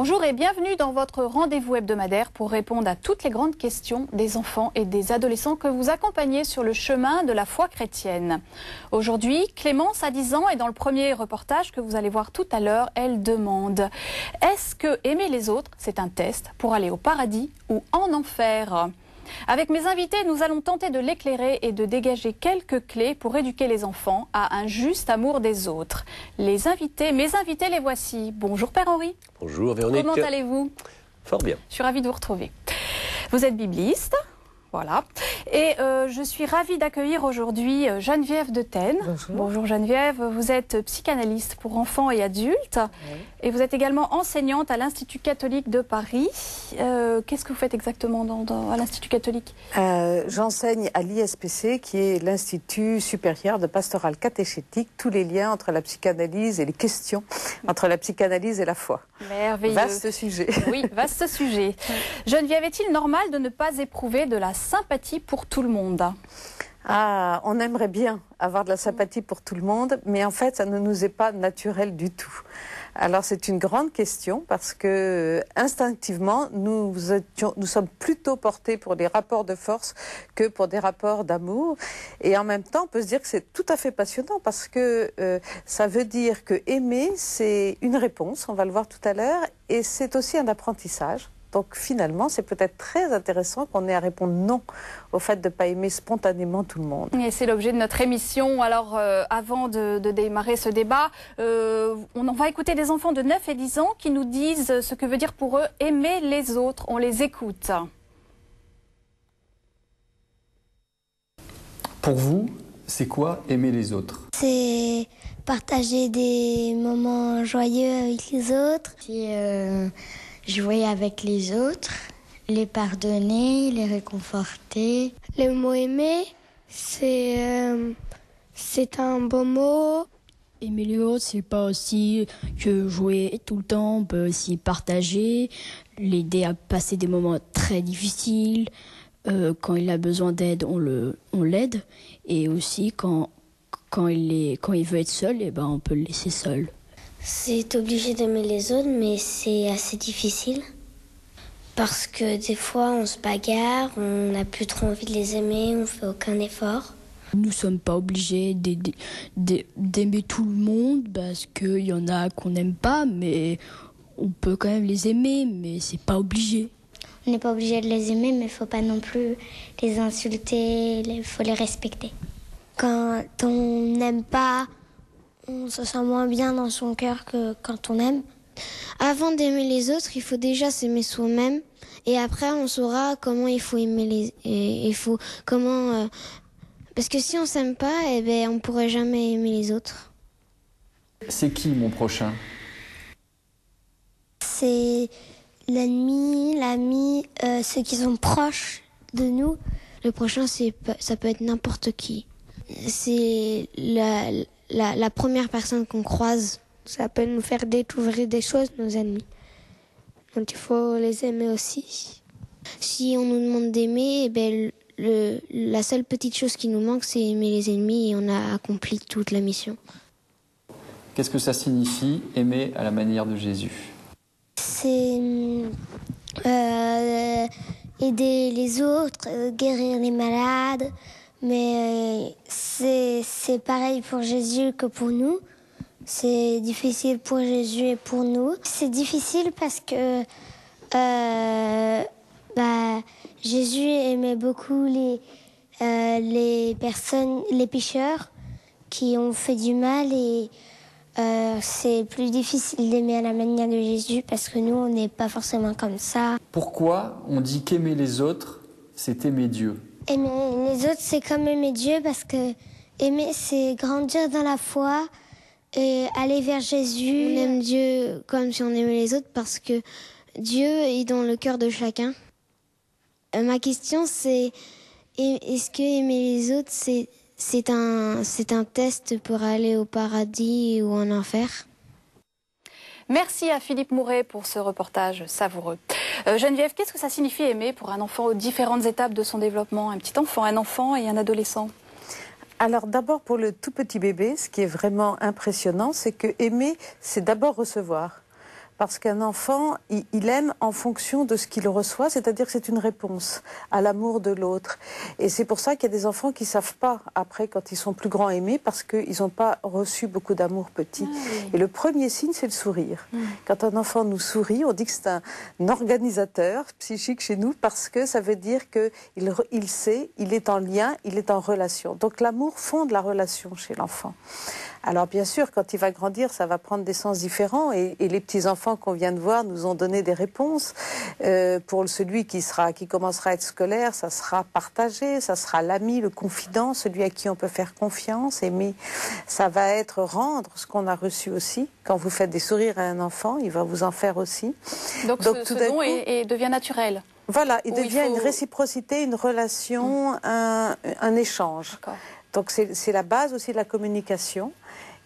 Bonjour et bienvenue dans votre rendez-vous hebdomadaire pour répondre à toutes les grandes questions des enfants et des adolescents que vous accompagnez sur le chemin de la foi chrétienne. Aujourd'hui, Clémence a 10 ans et dans le premier reportage que vous allez voir tout à l'heure, elle demande « Est-ce que aimer les autres, c'est un test pour aller au paradis ou en enfer ?» Avec mes invités, nous allons tenter de l'éclairer et de dégager quelques clés pour éduquer les enfants à un juste amour des autres. Mes invités, les voici. Bonjour Père Henri. Bonjour Véronique. Comment allez-vous? Fort bien. Je suis ravie de vous retrouver. Vous êtes bibliste, voilà. Et je suis ravie d'accueillir aujourd'hui Geneviève de Tène. Bonjour. Bonjour Geneviève, vous êtes psychanalyste pour enfants et adultes. Oui. Et vous êtes également enseignante à l'Institut catholique de Paris. Qu'est-ce que vous faites exactement à l'Institut catholique? J'enseigne à l'ISPC, qui est l'Institut supérieur de pastoral catéchétique, tous les liens entre la psychanalyse et les questions entre la psychanalyse et la foi. Merveilleux. Vaste sujet. Oui, vaste sujet. Geneviève, est-il normal de ne pas éprouver de la sympathie pour tout le monde? Ah, on aimerait bien avoir de la sympathie pour tout le monde, mais en fait, ça ne nous est pas naturel du tout. Alors, c'est une grande question parce que, instinctivement, nous sommes plutôt portés pour des rapports de force que pour des rapports d'amour. Et en même temps, on peut se dire que c'est tout à fait passionnant parce que ça veut dire que aimer, c'est une réponse, on va le voir tout à l'heure, et c'est aussi un apprentissage. Donc finalement, c'est peut-être très intéressant qu'on ait à répondre non au fait de ne pas aimer spontanément tout le monde. Et c'est l'objet de notre émission. Alors avant de démarrer ce débat, on va écouter des enfants de 9 et 10 ans qui nous disent ce que veut dire pour eux aimer les autres. On les écoute. Pour vous, c'est quoi aimer les autres? C'est partager des moments joyeux avec les autres. Jouer avec les autres, les pardonner, les réconforter. Le mot aimer, c'est un beau mot. Aimer les autres, c'est pas aussi que jouer tout le temps, on peut aussi partager, l'aider à passer des moments très difficiles. Quand il a besoin d'aide, on l'aide. Et aussi, quand il veut être seul, on peut le laisser seul. C'est obligé d'aimer les autres, mais c'est assez difficile. Parce que des fois, on se bagarre, on n'a plus trop envie de les aimer, on fait aucun effort. Nous ne sommes pas obligés d'aimer tout le monde, parce qu'il y en a qu'on n'aime pas, mais on peut quand même les aimer, mais c'est pas obligé. On n'est pas obligé de les aimer, mais il ne faut pas non plus les insulter, il faut les respecter. Quand on n'aime pas, on se sent moins bien dans son cœur que quand on aime. Avant d'aimer les autres, il faut déjà s'aimer soi-même. Et après, on saura comment il faut aimer parce que si on s'aime pas, on pourrait jamais aimer les autres. C'est qui mon prochain? C'est l'ami, ceux qui sont proches de nous. Le prochain, ça peut être n'importe qui. C'est la première personne qu'on croise. Ça peut nous faire découvrir des choses, nos ennemis. Donc il faut les aimer aussi. Si on nous demande d'aimer, la seule petite chose qui nous manque, c'est aimer les ennemis et on a accompli toute la mission. Qu'est-ce que ça signifie, aimer à la manière de Jésus? C'est aider les autres, guérir les malades. Mais c'est pareil pour Jésus que pour nous. C'est difficile pour Jésus et pour nous. C'est difficile parce que Jésus aimait beaucoup les personnes, les pécheurs qui ont fait du mal et c'est plus difficile d'aimer à la manière de Jésus parce que nous, on n'est pas forcément comme ça. Pourquoi on dit qu'aimer les autres, c'est aimer Dieu? Aimer les autres, c'est comme aimer Dieu parce que aimer, c'est grandir dans la foi et aller vers Jésus. On aime Dieu comme si on aimait les autres parce que Dieu est dans le cœur de chacun. Ma question, c'est est-ce que aimer les autres, c'est un test pour aller au paradis ou en enfer? Merci à Philippe Mouret pour ce reportage savoureux. Geneviève, qu'est-ce que ça signifie aimer pour un enfant aux différentes étapes de son développement? Un petit enfant, un enfant et un adolescent. Alors d'abord pour le tout petit bébé, ce qui est vraiment impressionnant, c'est que aimer, c'est d'abord recevoir. parce qu'un enfant, il aime en fonction de ce qu'il reçoit, c'est-à-dire que c'est une réponse à l'amour de l'autre. Et c'est pour ça qu'il y a des enfants qui ne savent pas, après, quand ils sont plus grands, aimer, parce qu'ils n'ont pas reçu beaucoup d'amour petit. Ah, oui. Et le premier signe, c'est le sourire. Quand un enfant nous sourit, on dit que c'est un organisateur psychique chez nous, parce que ça veut dire qu'il sait, il est en lien, il est en relation. Donc l'amour fonde la relation chez l'enfant. Alors bien sûr, quand il va grandir, ça va prendre des sens différents, et les petits-enfants qu'on vient de voir nous ont donné des réponses. Pour celui qui commencera à être scolaire, ça sera partagé, ça sera l'ami, le confident, celui à qui on peut faire confiance, aimer. Ça va être rendre ce qu'on a reçu aussi. Quand vous faites des sourires à un enfant, il va vous en faire aussi. Donc ce don devient naturel. Voilà, il devient une réciprocité, une relation, un échange. Donc c'est la base aussi de la communication.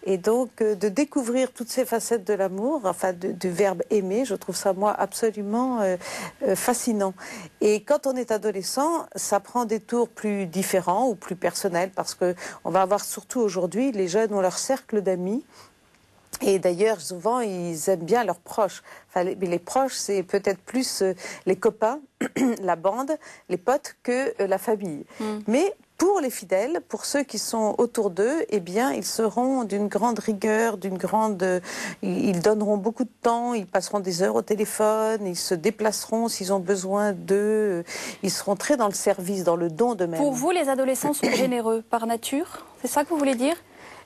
Et donc, de découvrir toutes ces facettes de l'amour, enfin du verbe aimer, je trouve ça, moi, absolument fascinant. Et quand on est adolescent, ça prend des tours plus différents ou plus personnels, parce qu'on va avoir surtout aujourd'hui, les jeunes ont leur cercle d'amis. Et d'ailleurs, souvent, ils aiment bien leurs proches. Enfin, les proches, c'est peut-être plus les copains, la bande, les potes, que la famille. Mais pour les fidèles, pour ceux qui sont autour d'eux, eh bien, ils seront d'une grande rigueur, ils donneront beaucoup de temps, ils passeront des heures au téléphone, ils se déplaceront s'ils ont besoin d'eux, ils seront très dans le service, dans le don d'eux-mêmes. Pour vous, les adolescents sont généreux par nature? C'est ça que vous voulez dire?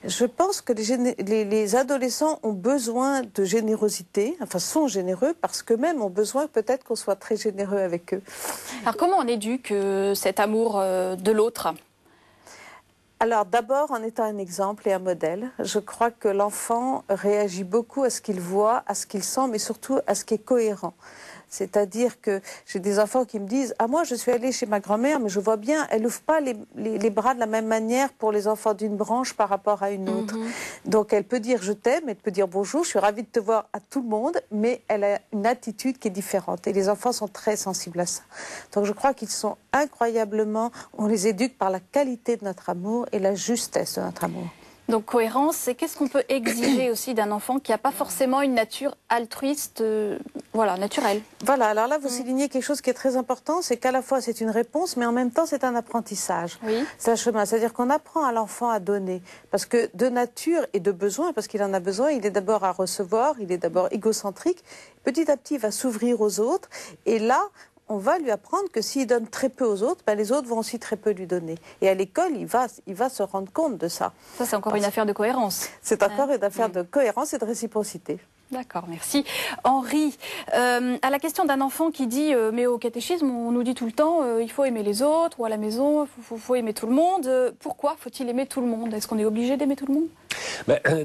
Je pense que les adolescents ont besoin de générosité, enfin sont généreux, parce qu'eux-mêmes ont besoin peut-être qu'on soit très généreux avec eux. Alors comment on éduque cet amour de l'autre? Alors d'abord en étant un exemple et un modèle. Je crois que l'enfant réagit beaucoup à ce qu'il voit, à ce qu'il sent, mais surtout à ce qui est cohérent. C'est-à-dire que j'ai des enfants qui me disent « Ah, moi, je suis allée chez ma grand-mère, mais je vois bien, elle n'ouvre pas les bras de la même manière pour les enfants d'une branche par rapport à une autre. Donc, elle peut dire « Je t'aime », elle peut dire « Bonjour, je suis ravie de te voir » à tout le monde, mais elle a une attitude qui est différente. Et les enfants sont très sensibles à ça. Donc, je crois qu'ils sont incroyablement... On les éduque par la qualité de notre amour et la justesse de notre amour. Donc cohérence, c'est qu'est-ce qu'on peut exiger aussi d'un enfant qui n'a pas forcément une nature altruiste, voilà, naturelle. Voilà, alors là vous soulignez quelque chose qui est très important, c'est qu'à la fois c'est une réponse, mais en même temps c'est un apprentissage. Oui. C'est un chemin, c'est-à-dire qu'on apprend à l'enfant à donner. Parce que de nature et de besoin, parce qu'il en a besoin, il est d'abord à recevoir, il est d'abord égocentrique, petit à petit il va s'ouvrir aux autres, et là... on va lui apprendre que s'il donne très peu aux autres, ben les autres vont aussi très peu lui donner. Et à l'école, il va se rendre compte de ça. Ça, c'est encore une affaire de cohérence. C'est encore une affaire de cohérence et de réciprocité. D'accord, merci. Henri, à la question d'un enfant qui dit mais au catéchisme, on nous dit tout le temps il faut aimer les autres, ou à la maison, il faut aimer tout le monde. Pourquoi faut-il aimer tout le monde? Est-ce qu'on est obligé d'aimer tout le monde?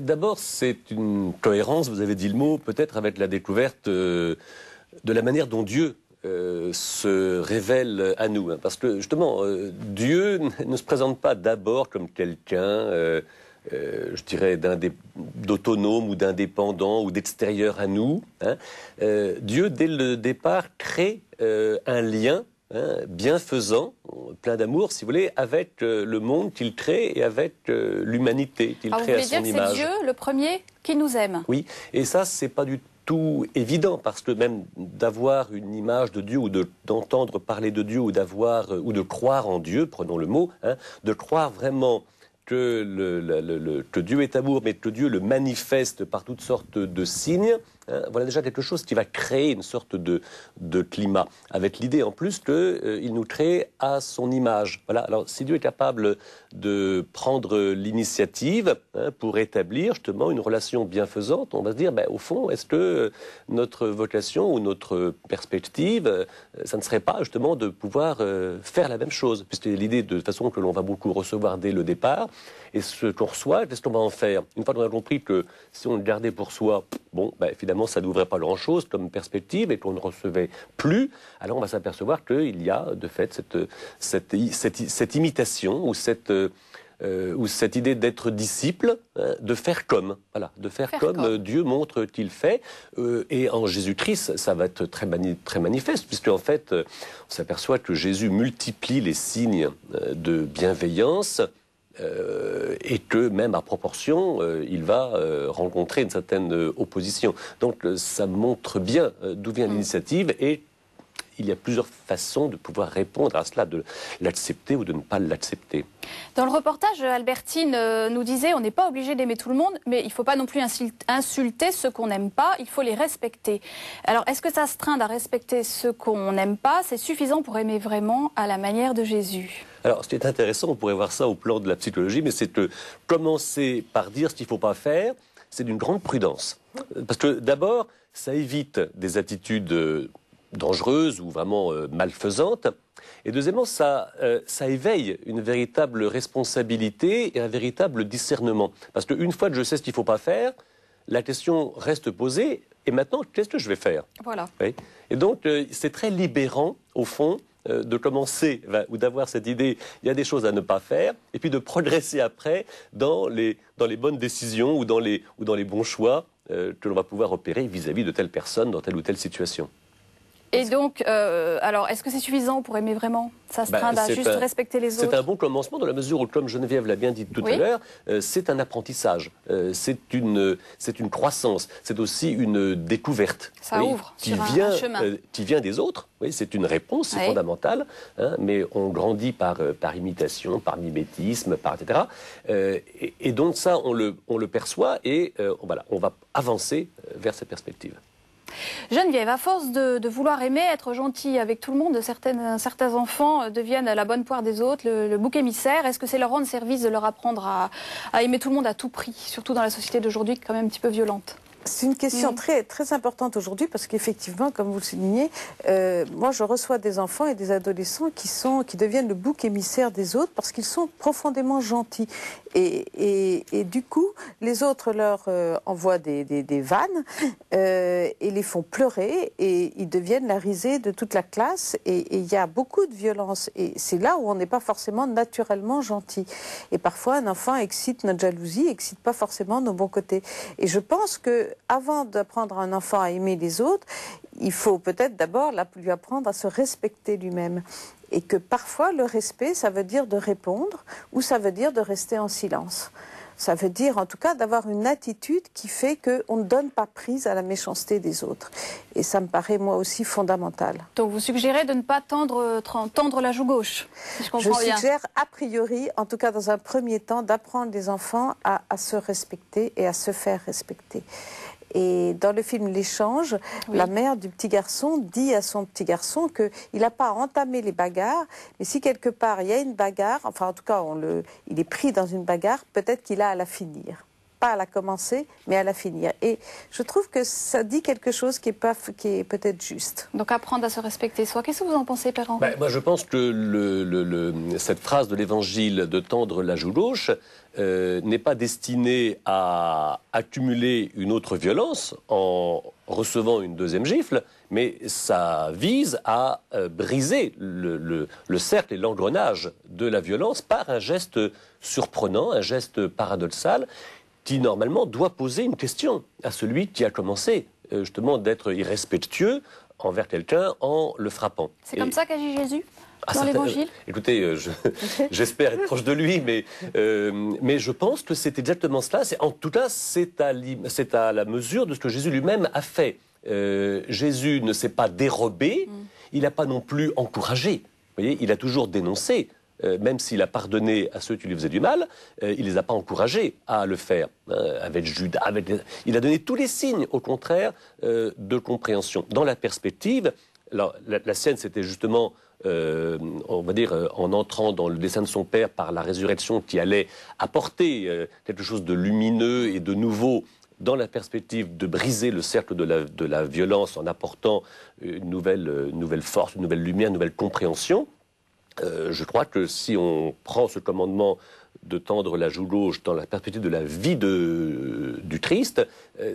D'abord, c'est une cohérence, vous avez dit le mot, peut-être avec la découverte de la manière dont Dieu se révèle à nous. Parce que justement, Dieu ne se présente pas d'abord comme quelqu'un, je dirais, d'autonome ou d'indépendant ou d'extérieur à nous. Dieu, dès le départ, crée un lien bienfaisant, plein d'amour, si vous voulez, avec le monde qu'il crée et avec l'humanité qu'il crée à son image. Vous voulez dire que c'est Dieu, le premier, qui nous aime? Oui, et ça, c'est pas du tout évident, parce que même d'avoir une image de Dieu ou d'entendre parler de Dieu ou ou de croire en Dieu, prenons le mot, de croire vraiment que Dieu est amour, mais que Dieu le manifeste par toutes sortes de signes, voilà déjà quelque chose qui va créer une sorte de climat, avec l'idée en plus qu'il nous crée à son image. Voilà. Alors si Dieu est capable de prendre l'initiative pour établir justement une relation bienfaisante, on va se dire, au fond, est-ce que notre vocation ou notre perspective, ça ne serait pas justement de pouvoir faire la même chose, puisque l'idée de façon que l'on va beaucoup recevoir dès le départ, et ce qu'on reçoit, qu'est-ce qu'on va en faire? Une fois qu'on a compris que si on le gardait pour soi, finalement, ça n'ouvrait pas grand-chose comme perspective et qu'on ne recevait plus, alors on va s'apercevoir qu'il y a, de fait, cette imitation ou cette idée d'être disciple, de faire comme. Voilà, de faire comme Dieu montre qu'il fait. Et en Jésus-Christ, ça va être très manifeste, puisque en fait, on s'aperçoit que Jésus multiplie les signes de bienveillance et que même à proportion, il va rencontrer une certaine opposition. Donc ça montre bien d'où vient l'initiative et il y a plusieurs façons de pouvoir répondre à cela, de l'accepter ou de ne pas l'accepter. Dans le reportage, Albertine nous disait on n'est pas obligé d'aimer tout le monde, mais il ne faut pas non plus insulter ceux qu'on n'aime pas, il faut les respecter. Alors, est-ce que s'astreindre à respecter ceux qu'on n'aime pas, c'est suffisant pour aimer vraiment à la manière de Jésus ? Alors, ce qui est intéressant, on pourrait voir ça au plan de la psychologie, mais c'est que commencer par dire ce qu'il ne faut pas faire, c'est d'une grande prudence. Parce que d'abord, ça évite des attitudes dangereuses ou vraiment malfaisantes. Et deuxièmement, ça éveille une véritable responsabilité et un véritable discernement. Parce qu'une fois que je sais ce qu'il ne faut pas faire, la question reste posée. Et maintenant, qu'est-ce que je vais faire ? Voilà. Oui. Et donc, c'est très libérant, au fond, de commencer ou d'avoir cette idée, il y a des choses à ne pas faire, et puis de progresser après dans les bonnes décisions ou dans les bons choix que l'on va pouvoir opérer vis-à-vis de telle personne dans telle ou telle situation. Et donc, alors, est-ce que c'est suffisant pour aimer vraiment ? S'astreindre à juste respecter les autres ? C'est un bon commencement dans la mesure où, comme Geneviève l'a bien dit tout à l'heure, c'est un apprentissage, c'est une croissance, c'est aussi une découverte. Ça ouvre sur un chemin. Qui vient des autres, oui, c'est une réponse, c'est fondamental, hein, mais on grandit par imitation, par mimétisme, etc. Et donc ça, on le perçoit et voilà, on va avancer vers cette perspective. Geneviève, à force de vouloir aimer, être gentil avec tout le monde, certains enfants deviennent la bonne poire des autres, le bouc émissaire. Est-ce que c'est leur rendre service de leur apprendre à aimer tout le monde à tout prix, surtout dans la société d'aujourd'hui qui est quand même un petit peu violente ? C'est une question très, très importante aujourd'hui parce qu'effectivement, comme vous le soulignez, moi je reçois des enfants et des adolescents qui deviennent le bouc émissaire des autres parce qu'ils sont profondément gentils. Et du coup, les autres leur envoient des vannes et les font pleurer et ils deviennent la risée de toute la classe. Et il y a beaucoup de violence. Et c'est là où on n'est pas forcément naturellement gentil. Et parfois, un enfant excite notre jalousie, excite pas forcément nos bons côtés. Et je pense que avant d'apprendre à un enfant à aimer les autres, il faut peut-être d'abord lui apprendre à se respecter lui-même. Et que parfois, le respect, ça veut dire de répondre ou ça veut dire de rester en silence. Ça veut dire, en tout cas, d'avoir une attitude qui fait qu'on ne donne pas prise à la méchanceté des autres. Et ça me paraît, moi aussi, fondamental. Donc, vous suggérez de ne pas tendre la joue gauche, si je comprends bien. Je suggère, a priori, en tout cas dans un premier temps, d'apprendre les enfants à se respecter et à se faire respecter. Et dans le film L'Échange, la mère du petit garçon dit à son petit garçon qu'il n'a pas à entamer les bagarres, mais si quelque part il y a une bagarre, enfin en tout cas il est pris dans une bagarre, peut-être qu'il a à la finir. Pas à la commencer, mais à la finir. Et je trouve que ça dit quelque chose qui est peut-être juste. Donc apprendre à se respecter soi. Qu'est-ce que vous en pensez, Père Henri ? Moi je pense que cette phrase de l'Évangile de tendre la joue gauche n'est pas destinée à accumuler une autre violence en recevant une deuxième gifle, mais ça vise à briser le cercle et l'engrenage de la violence par un geste surprenant, un geste paradoxal, qui normalement doit poser une question à celui qui a commencé justement d'être irrespectueux envers quelqu'un en le frappant. C'est comme ça qu'agit Jésus dans l'Évangile ? Écoutez, j'espère être proche de lui, mais je pense que c'est exactement cela. En tout cas, c'est à la mesure de ce que Jésus lui-même a fait. Jésus ne s'est pas dérobé, il n'a pas non plus encouragé. Vous voyez, il a toujours dénoncé. Même s'il a pardonné à ceux qui lui faisaient du mal, il ne les a pas encouragés à le faire. Avec Judas, il a donné tous les signes, au contraire, de compréhension. Dans la perspective, la sienne, c'était justement, on va dire, en entrant dans le dessein de son Père par la résurrection qui allait apporter quelque chose de lumineux et de nouveau dans la perspective de briser le cercle de la violence en apportant une nouvelle force, une nouvelle lumière, une nouvelle compréhension. Je crois que si on prend ce commandement de tendre la joue gauche dans la perspective de la vie du Christ,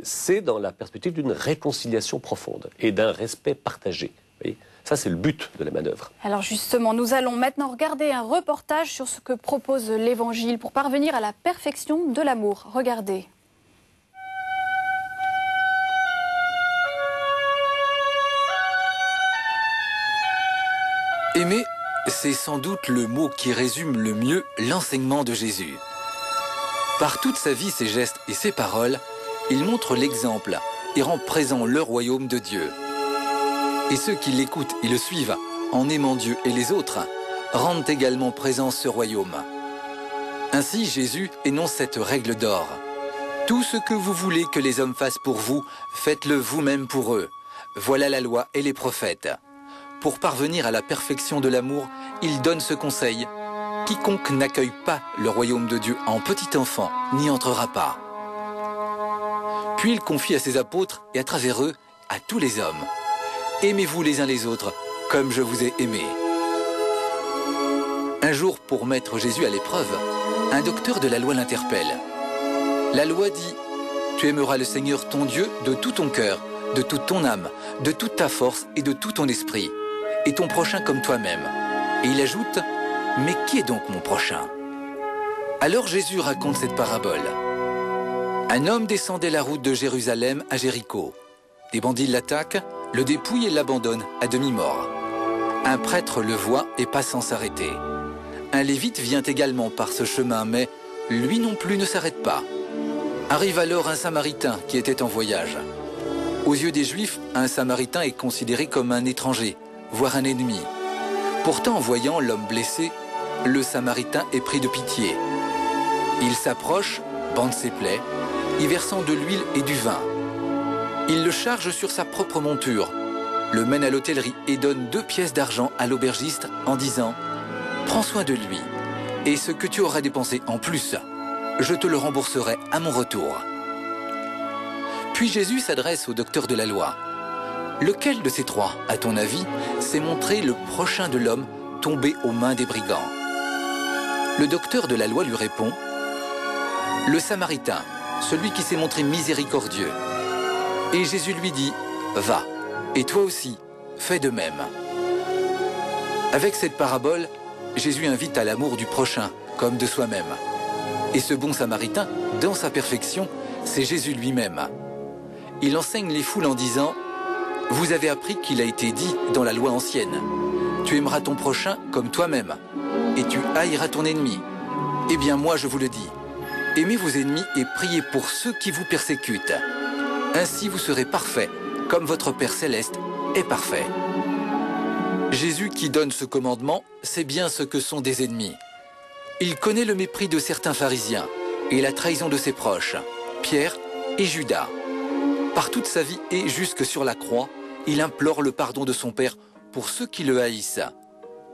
c'est dans la perspective d'une réconciliation profonde et d'un respect partagé. Vous voyez ? Ça, c'est le but de la manœuvre. Alors justement, nous allons maintenant regarder un reportage sur ce que propose l'Évangile pour parvenir à la perfection de l'amour. Regardez. Aimer, c'est sans doute le mot qui résume le mieux l'enseignement de Jésus. Par toute sa vie, ses gestes et ses paroles, il montre l'exemple et rend présent le royaume de Dieu. Et ceux qui l'écoutent et le suivent, en aimant Dieu et les autres, rendent également présent ce royaume. Ainsi, Jésus énonce cette règle d'or. Tout ce que vous voulez que les hommes fassent pour vous, faites-le vous-même pour eux. Voilà la loi et les prophètes. Pour parvenir à la perfection de l'amour, il donne ce conseil. Quiconque n'accueille pas le royaume de Dieu en petit enfant n'y entrera pas. Puis il confie à ses apôtres et à travers eux, à tous les hommes. Aimez-vous les uns les autres comme je vous ai aimé. Un jour, pour mettre Jésus à l'épreuve, un docteur de la loi l'interpelle. La loi dit, tu aimeras le Seigneur ton Dieu de tout ton cœur, de toute ton âme, de toute ta force et de tout ton esprit, et ton prochain comme toi-même. Et il ajoute, mais qui est donc mon prochain? Alors Jésus raconte cette parabole. Un homme descendait la route de Jérusalem à Jéricho. Des bandits l'attaquent, le dépouillent et l'abandonnent à demi-mort. Un prêtre le voit et passe sans s'arrêter. Un lévite vient également par ce chemin, mais lui non plus ne s'arrête pas. Arrive alors un Samaritain qui était en voyage. Aux yeux des Juifs, un Samaritain est considéré comme un étranger, voire un ennemi. Pourtant, en voyant l'homme blessé, le Samaritain est pris de pitié. Il s'approche, bande ses plaies, y versant de l'huile et du vin. Il le charge sur sa propre monture, le mène à l'hôtellerie et donne 2 pièces d'argent à l'aubergiste en disant « Prends soin de lui, et ce que tu auras dépensé en plus, je te le rembourserai à mon retour. » Puis Jésus s'adresse au docteur de la loi. « Lequel de ces 3, à ton avis, s'est montré le prochain de l'homme tombé aux mains des brigands ?» Le docteur de la loi lui répond « Le Samaritain, celui qui s'est montré miséricordieux. » Et Jésus lui dit « Va, et toi aussi, fais de même. » Avec cette parabole, Jésus invite à l'amour du prochain, comme de soi-même. Et ce bon Samaritain, dans sa perfection, c'est Jésus lui-même. Il enseigne les foules en disant « Vous avez appris qu'il a été dit dans la loi ancienne. Tu aimeras ton prochain comme toi-même, et tu haïras ton ennemi. Eh bien moi je vous le dis, aimez vos ennemis et priez pour ceux qui vous persécutent. Ainsi vous serez parfaits, comme votre Père Céleste est parfait. » Jésus qui donne ce commandement sait bien ce que sont des ennemis. Il connaît le mépris de certains pharisiens et la trahison de ses proches, Pierre et Judas. Par toute sa vie et jusque sur la croix, il implore le pardon de son Père pour ceux qui le haïssent.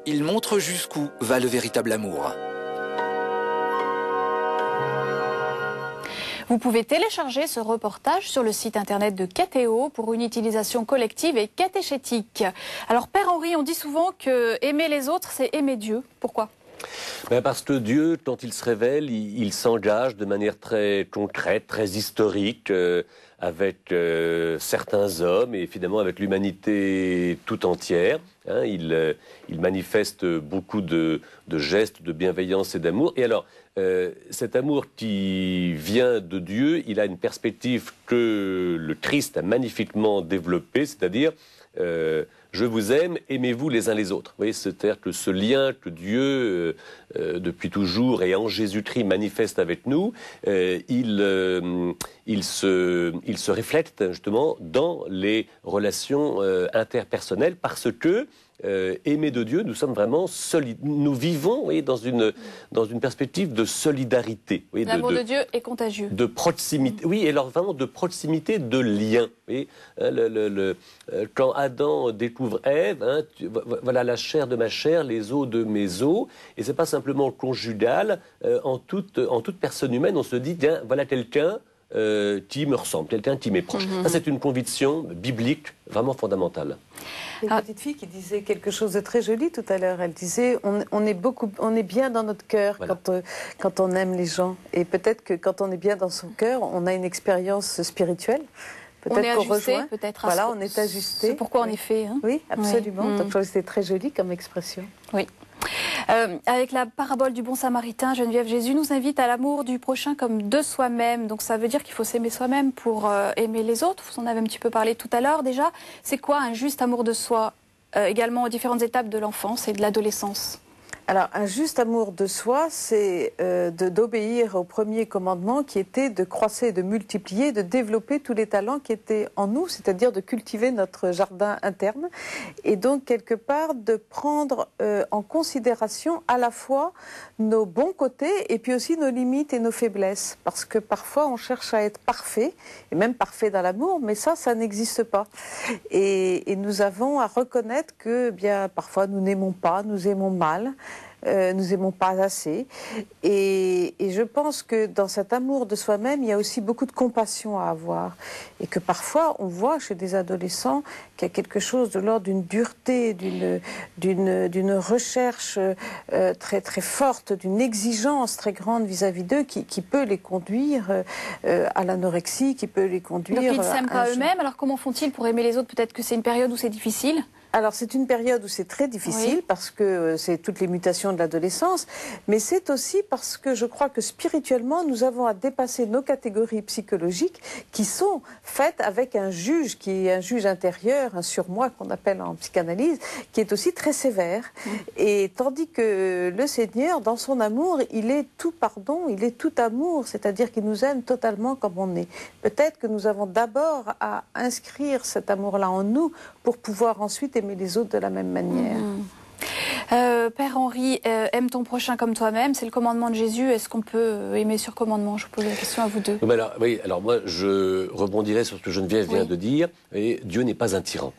Il montre jusqu'où va le véritable amour. Vous pouvez télécharger ce reportage sur le site internet de Catéo pour une utilisation collective et catéchétique. Alors Père Henri, on dit souvent que aimer les autres, c'est aimer Dieu. Pourquoi ? Parce que Dieu, quand il se révèle, il s'engage de manière très concrète, très historique, avec certains hommes et finalement avec l'humanité tout entière. Hein, il manifeste beaucoup de gestes de bienveillance et d'amour. Et alors, cet amour qui vient de Dieu, il a une perspective que le Christ a magnifiquement développée, c'est-à-dire je vous aime, aimez-vous les uns les autres. Vous voyez, c'est-à-dire que ce lien que Dieu, depuis toujours et en Jésus-Christ, manifeste avec nous, il se reflète justement dans les relations interpersonnelles parce que aimés de Dieu, nous sommes vraiment nous vivons, vous voyez, dans une perspective de solidarité. L'amour de Dieu est contagieux. De proximité, oui, et alors vraiment de proximité, de lien. Vous voyez, quand Adam découvre Ève, hein, voilà la chair de ma chair, les os de mes os, et c'est pas simplement conjugal. En toute personne humaine, on se dit, tiens, voilà quelqu'un qui me ressemble, quelqu'un qui m'est proche. Ça, c'est une conviction biblique vraiment fondamentale. Une petite fille qui disait quelque chose de très joli tout à l'heure. Elle disait on est bien dans notre cœur, voilà, quand on aime les gens. Et peut-être que quand on est bien dans son cœur, on a une expérience spirituelle. Peut-être qu'on rejoint. Voilà, on est ajusté. C'est pourquoi on est fait. Hein. Oui, absolument. Oui. Donc, c'était très joli comme expression. Oui. Avec la parabole du bon Samaritain, Geneviève, Jésus nous invite à l'amour du prochain comme de soi-même. Donc ça veut dire qu'il faut s'aimer soi-même pour aimer les autres. Vous en avez un petit peu parlé tout à l'heure déjà. C'est quoi un juste amour de soi ? également aux différentes étapes de l'enfance et de l'adolescence? Alors, un juste amour de soi, c'est d'obéir au premier commandement qui était de croître, de multiplier, de développer tous les talents qui étaient en nous, c'est-à-dire de cultiver notre jardin interne. Et donc, quelque part, de prendre en considération à la fois nos bons côtés et puis aussi nos limites et nos faiblesses. Parce que parfois, on cherche à être parfait, et même parfait dans l'amour, mais ça n'existe pas. Et nous avons à reconnaître que, bien, parfois, nous n'aimons pas, nous aimons mal. Nous aimons pas assez. Et je pense que dans cet amour de soi-même, il y a aussi beaucoup de compassion à avoir. Et que parfois, on voit chez des adolescents qu'il y a quelque chose de l'ordre d'une dureté, d'une recherche très, très forte, d'une exigence très grande vis-à-vis d'eux qui peut les conduire à l'anorexie, qui peut les conduire... Donc ils ne s'aiment pas eux-mêmes, alors comment font-ils pour aimer les autres? Peut-être que c'est une période où c'est difficile? Alors c'est une période où c'est très difficile, oui, parce que c'est toutes les mutations de l'adolescence, mais c'est aussi parce que je crois que spirituellement nous avons à dépasser nos catégories psychologiques qui sont faites avec un juge qui est un juge intérieur, un surmoi qu'on appelle en psychanalyse, qui est aussi très sévère. Et tandis que le Seigneur, dans son amour, il est tout pardon, il est tout amour, c'est-à-dire qu'il nous aime totalement comme on est. Peut-être que nous avons d'abord à inscrire cet amour-là en nous pour pouvoir ensuite aimer les autres de la même manière. Père Henri, aime ton prochain comme toi-même, c'est le commandement de Jésus. Est-ce qu'on peut aimer sur commandement? Je vous pose la question à vous deux. Oui, alors moi je rebondirais sur ce que Geneviève vient de dire. Et Dieu n'est pas un tyran.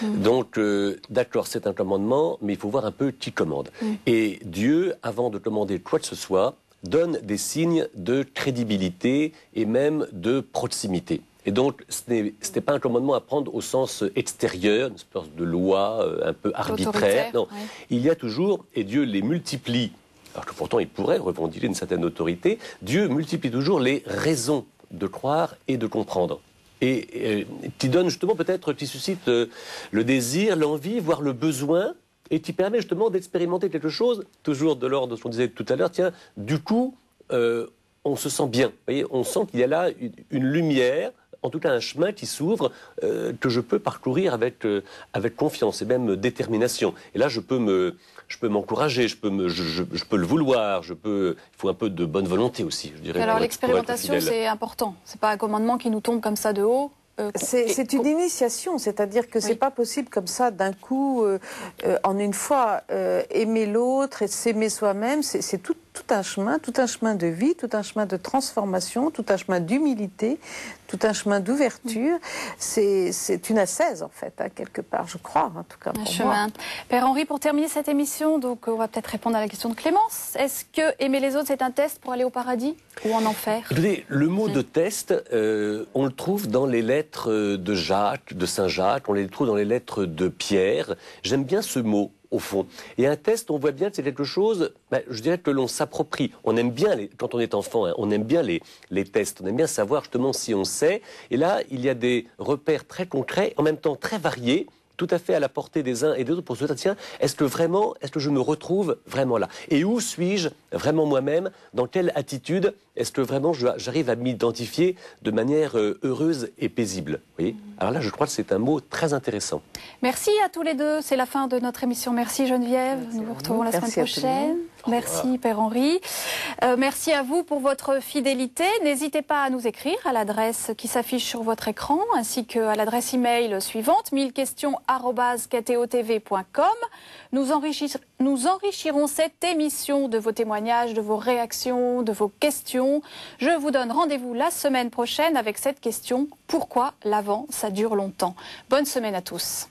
Donc, d'accord, c'est un commandement, mais il faut voir un peu qui commande. Et Dieu, avant de commander quoi que ce soit, donne des signes de crédibilité et même de proximité. Et donc, ce n'est pas un commandement à prendre au sens extérieur, une espèce de loi un peu arbitraire. Non, il y a toujours, et Dieu les multiplie, alors que pourtant il pourrait revendiquer une certaine autorité, Dieu multiplie toujours les raisons de croire et de comprendre. Et qui donne justement peut-être, qui suscite le désir, l'envie, voire le besoin, et qui permet justement d'expérimenter quelque chose, toujours de l'ordre de ce qu'on disait tout à l'heure, tiens, du coup, on se sent bien. Vous voyez, on sent qu'il y a là une lumière, en tout cas un chemin qui s'ouvre, que je peux parcourir avec confiance et même détermination. Et là, je peux m'encourager, je peux le vouloir, il faut un peu de bonne volonté aussi, je dirais. Alors l'expérimentation, c'est important. C'est pas un commandement qui nous tombe comme ça de haut. C'est une initiation, c'est-à-dire que c'est pas possible comme ça d'un coup, en une fois, aimer l'autre et s'aimer soi-même. C'est tout un chemin de vie, tout un chemin de transformation, tout un chemin d'humilité, tout un chemin d'ouverture. C'est une ascèse en fait, hein, quelque part, je crois, en tout cas pour moi. Père Henri, pour terminer cette émission, donc on va peut-être répondre à la question de Clémence. Est-ce que aimer les autres, c'est un test pour aller au paradis ou en enfer? Écoutez, le mot de test, on le trouve dans les lettres de Jacques, de Saint Jacques, on les trouve dans les lettres de Pierre. J'aime bien ce mot, au fond. Et un test, on voit bien que c'est quelque chose, je dirais que l'on s'approprie. On aime bien, quand on est enfant, hein, on aime bien les tests, on aime bien savoir justement si on sait. Et là, il y a des repères très concrets, en même temps très variés, tout à fait à la portée des uns et des autres pour se dire, tiens, est-ce que je me retrouve vraiment là? Et où suis-je vraiment moi-même? Dans quelle attitude est-ce que vraiment j'arrive à m'identifier de manière heureuse et paisible? Vous voyez? Alors là, je crois que c'est un mot très intéressant. Merci à tous les deux. C'est la fin de notre émission. Merci Geneviève. Nous vous retrouvons la semaine prochaine. Merci Père Henri. Merci à vous pour votre fidélité. N'hésitez pas à nous écrire à l'adresse qui s'affiche sur votre écran, ainsi qu'à l'adresse email suivante, 1000questions@ktotv.com. Nous enrichirons cette émission de vos témoignages, de vos réactions, de vos questions. Je vous donne rendez-vous la semaine prochaine avec cette question: pourquoi l'Avent, ça dure longtemps? Bonne semaine à tous.